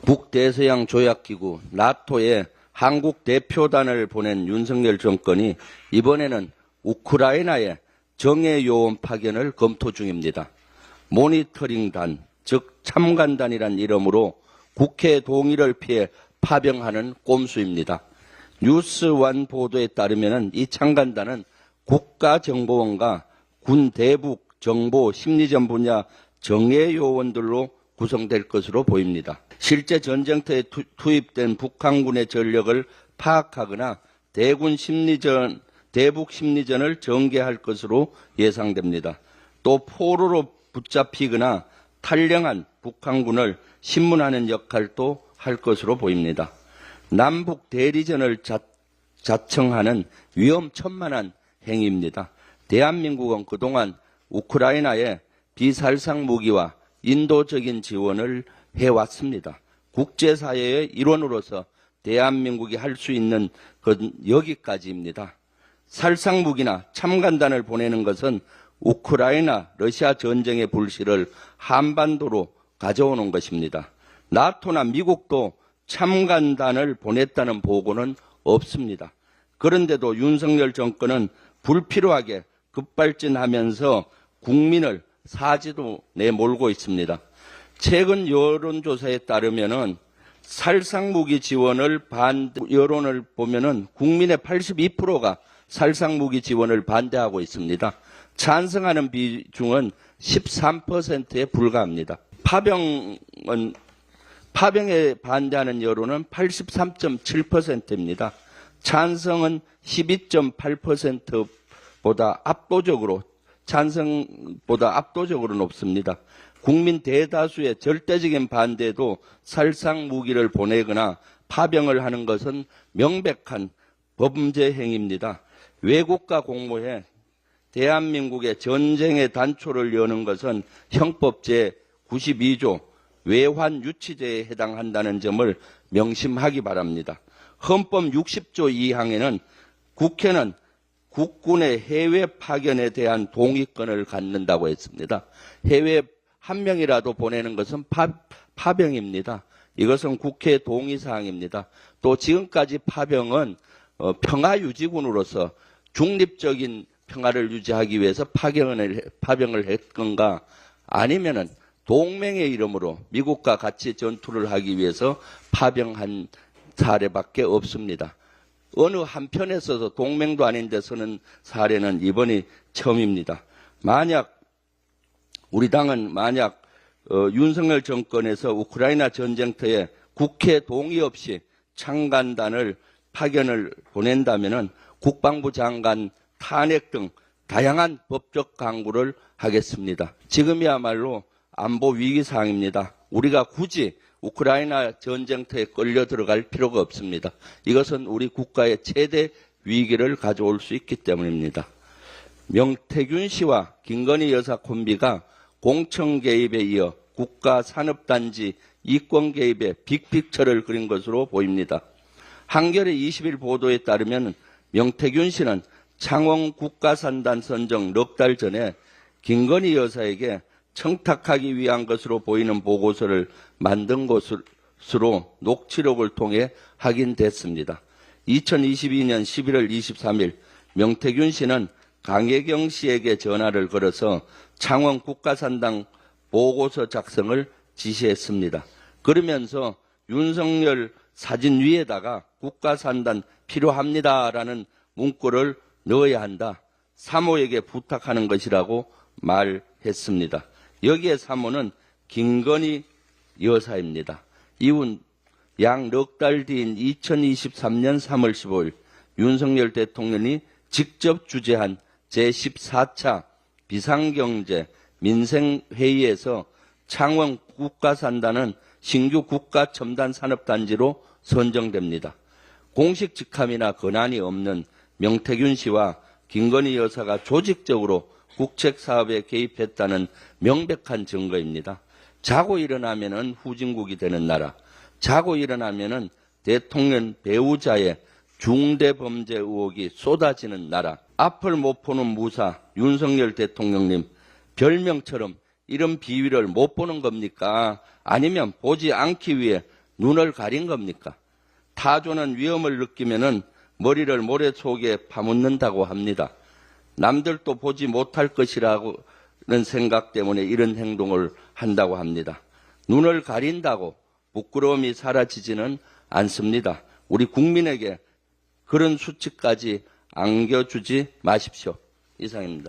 북대서양 조약기구 나토에 한국 대표단을 보낸 윤석열 정권이 이번에는 우크라이나에 정예요원 파견을 검토 중입니다. 모니터링단, 즉 참관단이란 이름으로 국회 동의를 피해 파병하는 꼼수입니다. 뉴스원 보도에 따르면 이 참관단은 국가정보원과 군 대북, 정보, 심리전 분야 정예요원들로 구성될 것으로 보입니다. 실제 전쟁터에 투입된 북한군의 전력을 파악하거나 대북 심리전을 전개할 것으로 예상됩니다. 또 포로로 붙잡히거나 탈영한 북한군을 신문하는 역할도 할 것으로 보입니다. 남북 대리전을 자청하는 위험천만한 행위입니다. 대한민국은 그동안 우크라이나에 비살상 무기와 인도적인 지원을 해왔습니다. 국제사회의 일원으로서 대한민국이 할 수 있는 건 여기까지입니다. 살상무기나 참관단을 보내는 것은 우크라이나, 러시아 전쟁의 불씨를 한반도로 가져오는 것입니다. 나토나 미국도 참관단을 보냈다는 보고는 없습니다. 그런데도 윤석열 정권은 불필요하게 급발진하면서 국민을 사지로 내몰고 있습니다. 최근 여론조사에 따르면은 살상무기 지원을 여론을 보면은 국민의 82%가 살상무기 지원을 반대하고 있습니다. 찬성하는 비중은 13%에 불과합니다. 파병에 반대하는 여론은 83.7%입니다. 찬성은 12.8%보다 압도적으로 높습니다. 국민 대다수의 절대적인 반대도 살상 무기를 보내거나 파병을 하는 것은 명백한 범죄 행위입니다. 외국과 공모해 대한민국의 전쟁의 단초를 여는 것은 형법 제92조 외환 유치죄에 해당한다는 점을 명심하기 바랍니다. 헌법 60조 2항에는 국회는 국군의 해외 파견에 대한 동의권을 갖는다고 했습니다. 해외 한 명이라도 보내는 것은 파병입니다. 이것은 국회 동의사항입니다. 또 지금까지 파병은 평화유지군으로서 중립적인 평화를 유지하기 위해서 파병을 했건가 아니면은 동맹의 이름으로 미국과 같이 전투를 하기 위해서 파병한 사례밖에 없습니다. 어느 한편에서도 동맹도 아닌 데서는 사례는 이번이 처음입니다. 우리 당은 윤석열 정권에서 우크라이나 전쟁터에 국회 동의 없이 참관단을 파견을 보낸다면은 국방부 장관 탄핵 등 다양한 법적 강구를 하겠습니다. 지금이야말로 안보 위기 상황입니다. 우리가 굳이 우크라이나 전쟁터에 끌려 들어갈 필요가 없습니다. 이것은 우리 국가의 최대 위기를 가져올 수 있기 때문입니다. 명태균 씨와 김건희 여사 콤비가 공청 개입에 이어 국가산업단지 이권 개입의 빅픽처를 그린 것으로 보입니다. 한겨레 20일 보도에 따르면 명태균 씨는 창원 국가산단 선정 넉 달 전에 김건희 여사에게 청탁하기 위한 것으로 보이는 보고서를 만든 것으로 녹취록을 통해 확인됐습니다. 2022년 11월 23일 명태균 씨는 강혜경 씨에게 전화를 걸어서 창원 국가산단 보고서 작성을 지시했습니다. 그러면서 윤석열 사진 위에다가 국가산단 필요합니다라는 문구를 넣어야 한다. 사모에게 부탁하는 것이라고 말했습니다. 여기에 사모는 김건희 여사입니다. 이후 약 넉 달 뒤인 2023년 3월 15일 윤석열 대통령이 직접 주재한 제14차 비상경제 민생회의에서 창원 국가산단은 신규 국가첨단산업단지로 선정됩니다. 공식 직함이나 권한이 없는 명태균 씨와 김건희 여사가 조직적으로 국책사업에 개입했다는 명백한 증거입니다. 자고 일어나면은 후진국이 되는 나라, 자고 일어나면은 대통령 배우자의 중대범죄 의혹이 쏟아지는 나라, 앞을 못 보는 무사 윤석열 대통령님, 별명처럼 이런 비위를 못 보는 겁니까? 아니면 보지 않기 위해 눈을 가린 겁니까? 타조는 위험을 느끼면은 머리를 모래 속에 파묻는다고 합니다. 남들도 보지 못할 것이라는 생각 때문에 이런 행동을 한다고 합니다. 눈을 가린다고 부끄러움이 사라지지는 않습니다. 우리 국민에게 그런 수치까지 안겨주지 마십시오. 이상입니다.